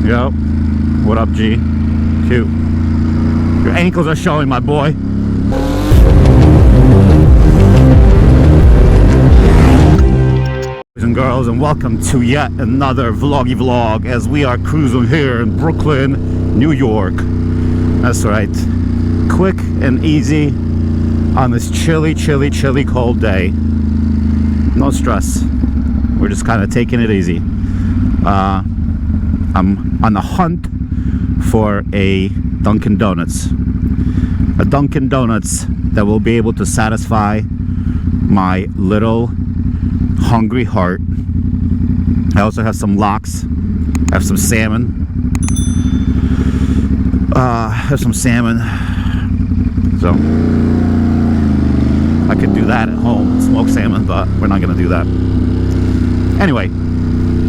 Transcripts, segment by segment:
Yo, what up, G? Cute. Your ankles are showing, my boy. Boys and girls, and welcome to yet another vloggy vlog as we are cruising here in Brooklyn, New York. That's right. Quick and easy on this chilly, cold day. No stress. We're just kind of taking it easy. I'm on the hunt for a Dunkin Donuts. A Dunkin Donuts that will be able to satisfy my little hungry heart. I also have some lox. I have some salmon. So I could do that at home, smoke salmon, but we're not gonna do that. Anyway,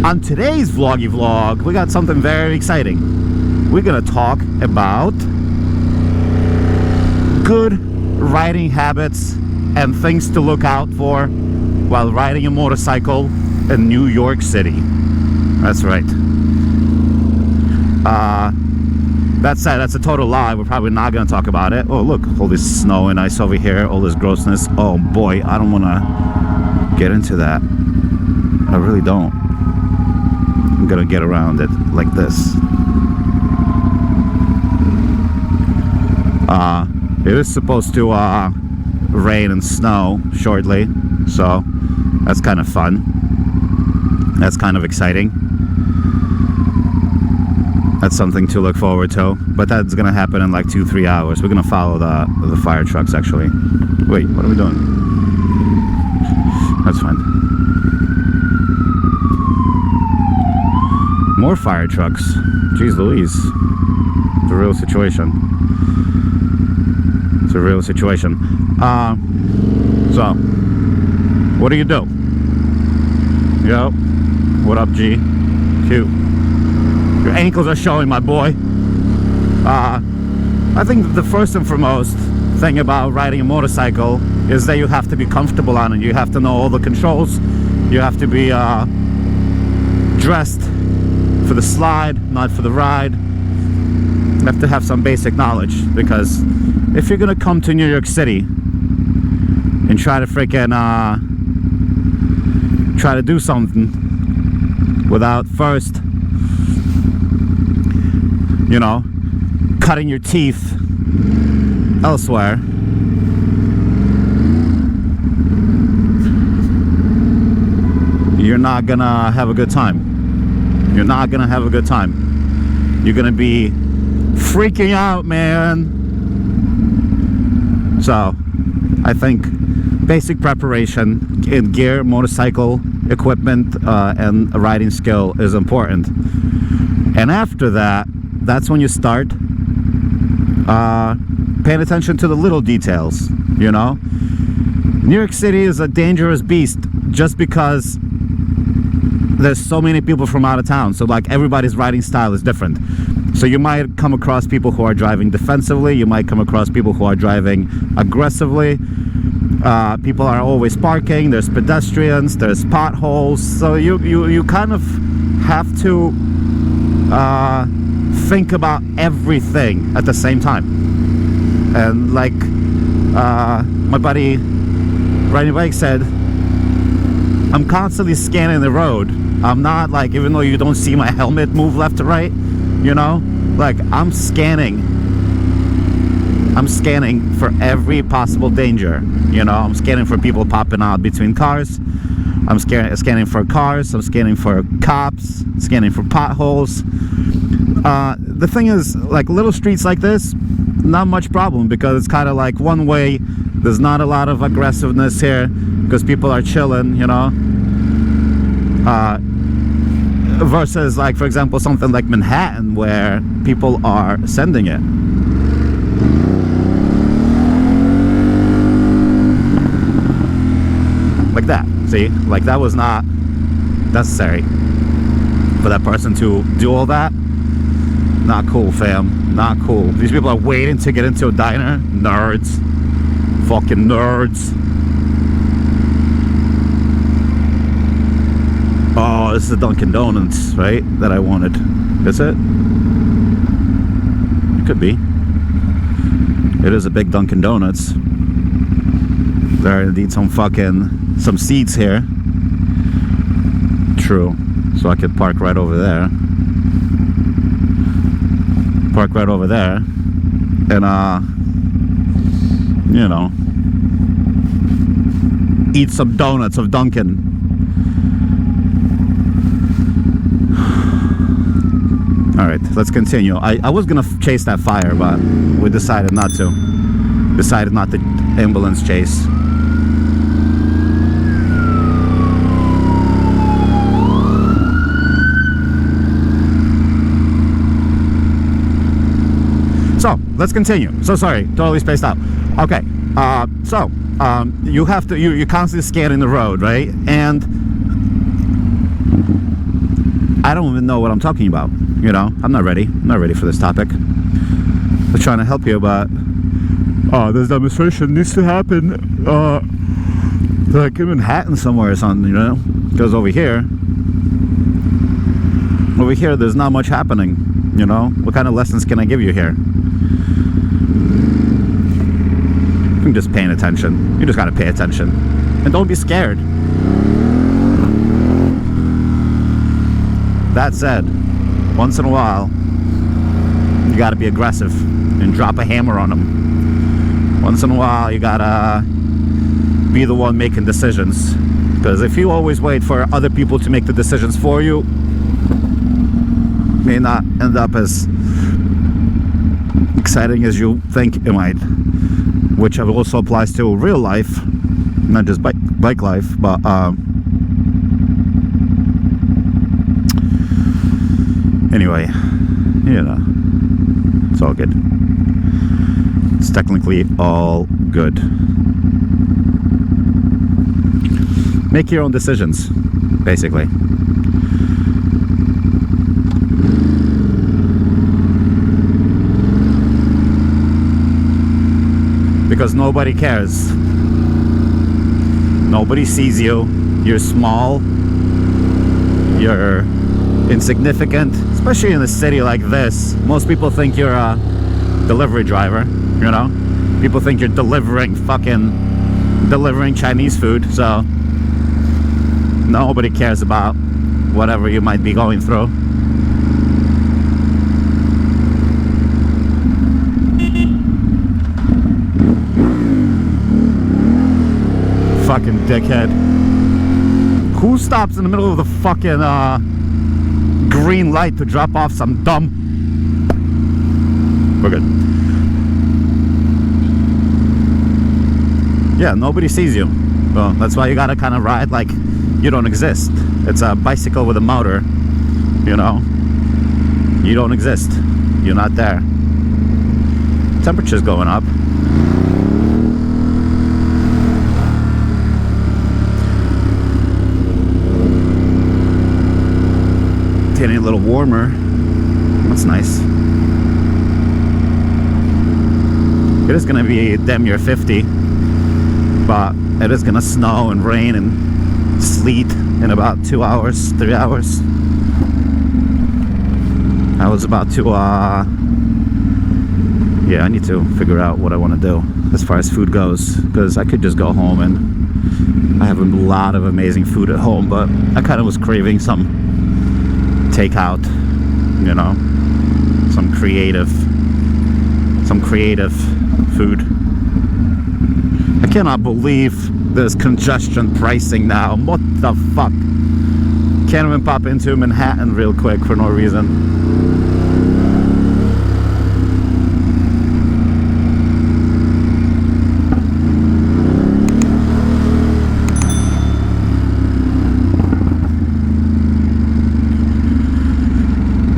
on today's vloggy vlog, we got something very exciting. We're gonna talk about good riding habits and things to look out for while riding a motorcycle in New York City. That's right. That said, that's a total lie. We're probably not gonna talk about it. Oh look, all this snow and ice over here, all this grossness. Oh boy, I don't wanna get into that. I really don't. I'm gonna get around it like this. It is supposed to rain and snow shortly, so that's kind of fun. That's kind of exciting. That's something to look forward to, but that's gonna happen in like 2-3 hours. We're gonna follow the fire trucks actually. Wait, what are we doing? That's fine. More fire trucks. Jeez Louise. It's a real situation. It's a real situation. So, what do you do? Yo, what up, G? Cute. Your ankles are showing, my boy. I think the first and foremost thing about riding a motorcycle is that you have to be comfortable on it. You have to know all the controls. You have to be dressed for the slide, not for the ride. You have to have some basic knowledge, because if you're gonna come to New York City and try to freaking try to do something without first, you know, cutting your teeth elsewhere, you're not gonna have a good time. You're not gonna have a good time. You're gonna be freaking out, man. So I think basic preparation in gear, motorcycle equipment, and riding skill is important. And after that, that's when you start paying attention to the little details, you know? New York City is a dangerous beast just because there's so many people from out of town. So like everybody's riding style is different. So you might come across people who are driving defensively. You might come across people who are driving aggressively. People are always parking. There's pedestrians. There's potholes. So you kind of have to think about everything at the same time. And like my buddy riding bike said, I'm constantly scanning the road. I'm not like, even though you don't see my helmet move left to right, you know, like I'm scanning for every possible danger, you know. I'm scanning for people popping out between cars. I'm scanning for cars. I'm scanning for cops, scanning for potholes. The thing is, like little streets like this, not much problem, because it's kind of like one way. There's not a lot of aggressiveness here because people are chilling, you know. Versus like, for example, something like Manhattan where people are sending it. Like that. See, like that was not necessary for that person to do all that. Not cool, fam. Not cool. These people are waiting to get into a diner. Nerds. Fucking nerds. Oh, this is the Dunkin Donuts, right? That I wanted. Is it? It could be. It is a big Dunkin Donuts. There are indeed some seats here. True. So I could park right over there. Park right over there. And you know, eat some donuts of Dunkin. Alright, let's continue. I was gonna chase that fire, but we decided not to. Decided not to ambulance chase. So, let's continue. So sorry, totally spaced out. Okay, you have to, you're constantly scanning the road, right? And I don't even know what I'm talking about, you know? I'm not ready for this topic. I was trying to help you, but this demonstration needs to happen, like in Manhattan somewhere or something, you know? Because over here, there's not much happening, you know? What kind of lessons can I give you here? You're just paying attention. You just gotta pay attention. And don't be scared. That said, once in a while, you gotta be aggressive and drop a hammer on them. Once in a while, you gotta be the one making decisions. Because if you always wait for other people to make the decisions for you, it may not end up as exciting as you think it might. Which also applies to real life, not just bike life, but anyway, you know, it's all good. It's technically all good. Make your own decisions, basically. Because nobody cares. Nobody sees you. You're small. You're insignificant. Especially in a city like this. Most people think you're a delivery driver, you know? People think you're delivering Chinese food, so nobody cares about whatever you might be going through. Fucking dickhead. Who stops in the middle of the fucking green light to drop off some dumb... We're good. Yeah, nobody sees you. Well, that's why you gotta kind of ride like you don't exist. It's a bicycle with a motor, you know? You don't exist. You're not there. Temperature's going up. Getting a little warmer. That's nice. It is gonna be damn near 50, but it is gonna snow and rain and sleet in about 2 hours, 3 hours. I was about to yeah, I need to figure out what I want to do as far as food goes, because I could just go home, and I have a lot of amazing food at home, but I kind of was craving some takeout, you know, some creative food. I cannot believe there's congestion pricing now. What the fuck? Can't even pop into Manhattan real quick for no reason.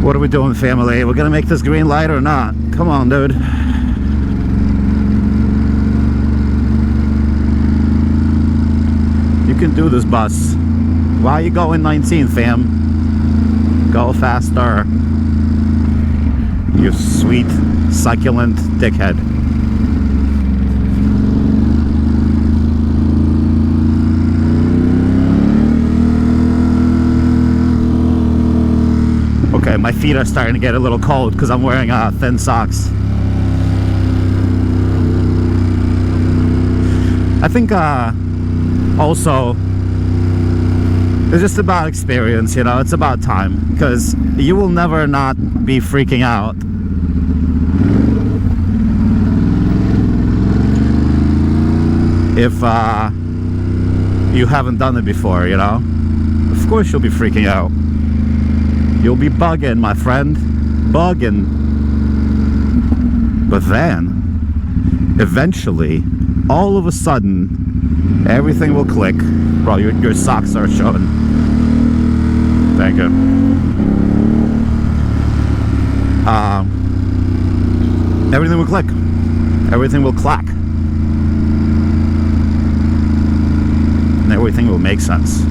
What are we doing, family? We're gonna make this green light or not? Come on, dude. You can do this, bus. Why are you going 19, fam? Go faster. You sweet, succulent dickhead. my feet are starting to get a little cold because I'm wearing thin socks. I think also it's just about experience, you know. It's about time, because you will never not be freaking out if you haven't done it before, you know. Of course you'll be freaking out. You'll be bugging, my friend, bugging. But then eventually, all of a sudden, everything will click. Bro, your socks are showing. Thank you. Everything will click. Everything will clack. And everything will make sense.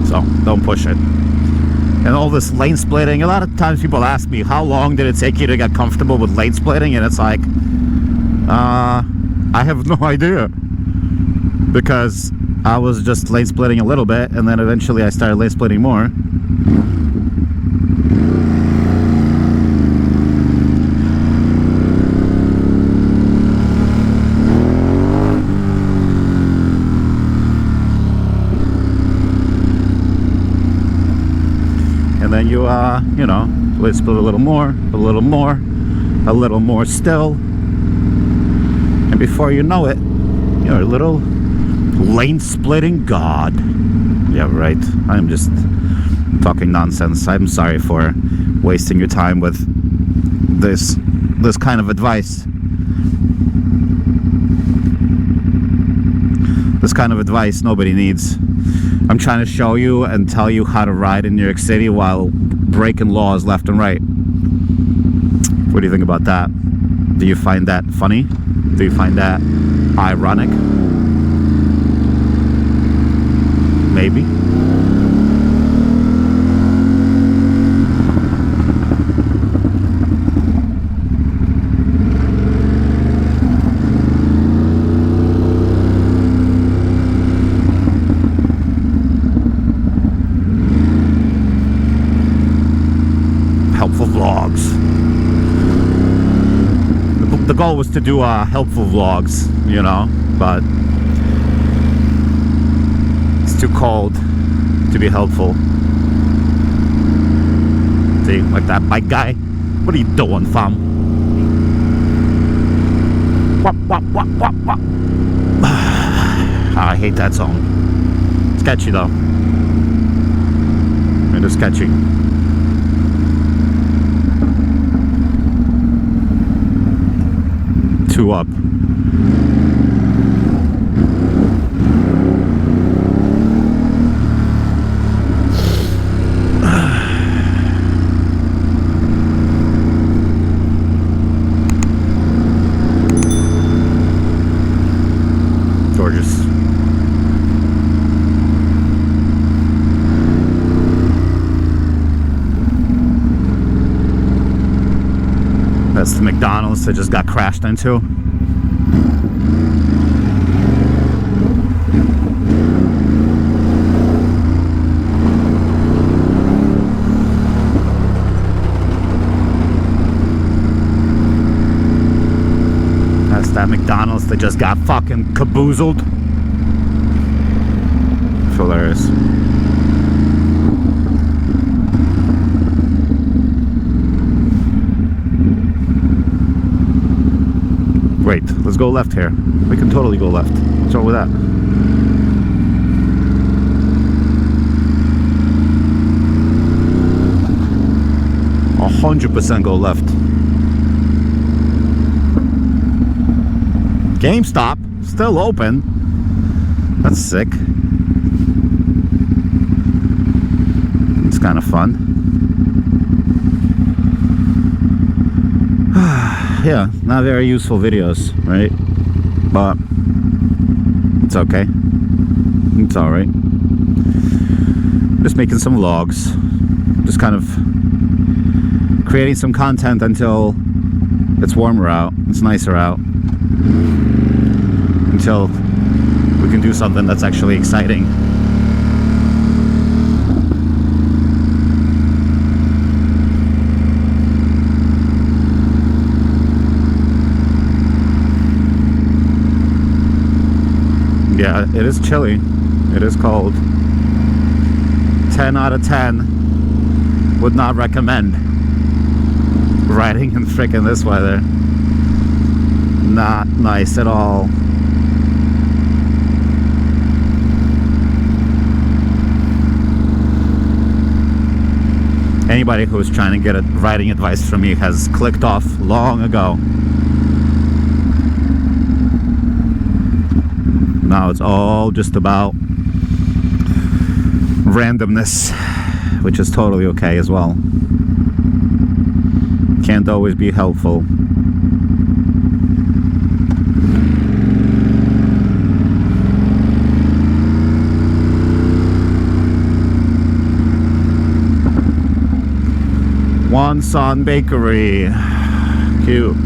So, don't push it. And all this lane splitting, a lot of times people ask me, how long did it take you to get comfortable with lane splitting? And it's like, I have no idea, because I was just lane splitting a little bit, and then eventually I started lane splitting more. And then you know, lane split a little more, a little more, a little more still. And before you know it, you're a little lane splitting god. Yeah, right. I'm just talking nonsense. I'm sorry for wasting your time with this kind of advice. This kind of advice nobody needs. I'm trying to show you and tell you how to ride in New York City while breaking laws left and right. What do you think about that? Do you find that funny? Do you find that ironic? Maybe. Helpful vlogs. The goal was to do helpful vlogs, you know, but it's too cold to be helpful. See, like that bike guy. What are you doing, fam? Wop, wop, wop, wop, wop. I hate that song. Sketchy though. It is sketchy. Two up. Gorgeous. That's the McDonald's that just got crashed into. That's that McDonald's that just got fucking caboozled. Hilarious. Wait, let's go left here. We can totally go left. What's wrong with that? A 100% go left. GameStop still open. That's sick. It's kind of fun. Yeah, not very useful videos, right? But it's okay. It's alright. Just making some vlogs. Just kind of creating some content until it's warmer out. It's nicer out. Until we can do something that's actually exciting. Yeah, it is chilly. It is cold. 10 out of 10. Would not recommend riding in frickin' this weather. Not nice at all. Anybody who's trying to get riding advice from me has clicked off long ago. Now it's all just about randomness, which is totally okay as well. Can't always be helpful. One Son Bakery. Cute.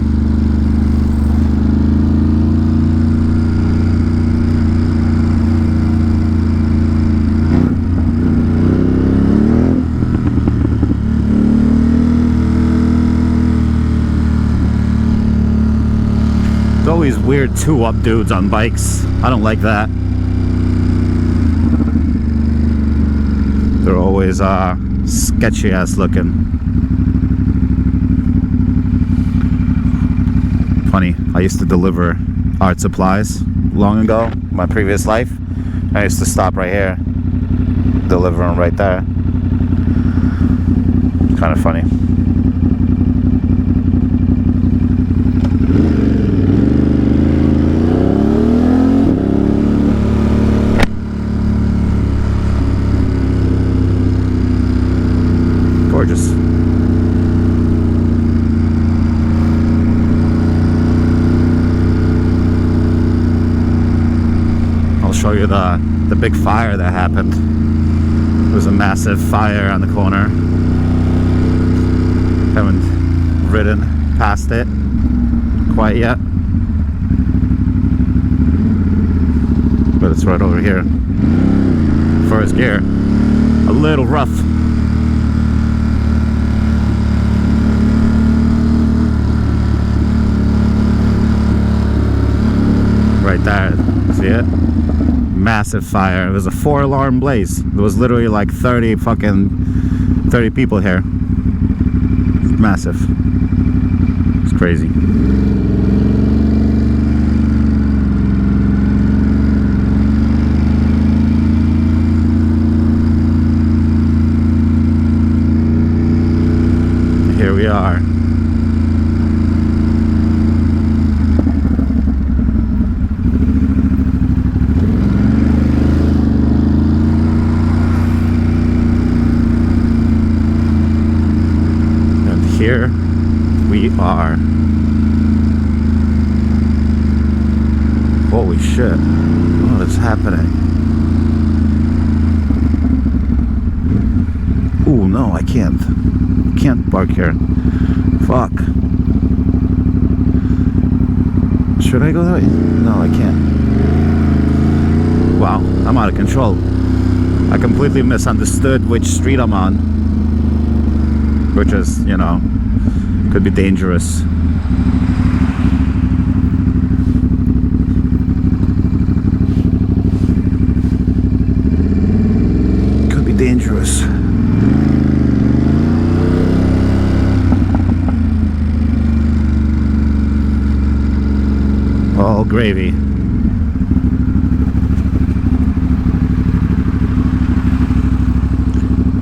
There's always weird two-up dudes on bikes. I don't like that. They're always sketchy ass looking. Funny, I used to deliver art supplies long ago, my previous life. I used to stop right here, deliver them right there. Kind of funny. Gorgeous. I'll show you the big fire that happened. There was a massive fire on the corner. Haven't ridden past it quite yet, but it's right over here. First gear, a little rough. Right there, see it? Massive fire. It was a 4-alarm blaze. There was literally like 30 people here. Massive. It's crazy. Here we are. Here we are. Holy shit. What is happening? Ooh, no, I can't. Can't park here. Fuck. Should I go that way? No, I can't. Wow, I'm out of control. I completely misunderstood which street I'm on. Which is, you know, could be dangerous. Could be dangerous. All gravy.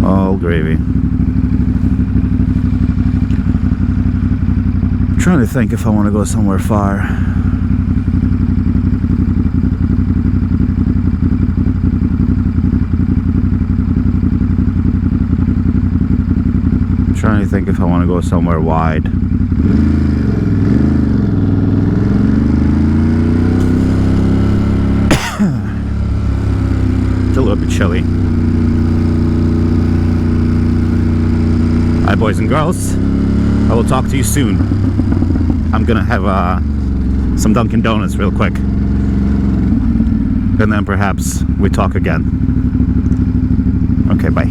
All gravy. Trying to think if I want to go somewhere far. Trying to think if I want to go somewhere wide. It's a little bit chilly. Hi, boys and girls. I will talk to you soon. I'm gonna have some Dunkin Donuts real quick, and then perhaps we talk again. Okay, bye.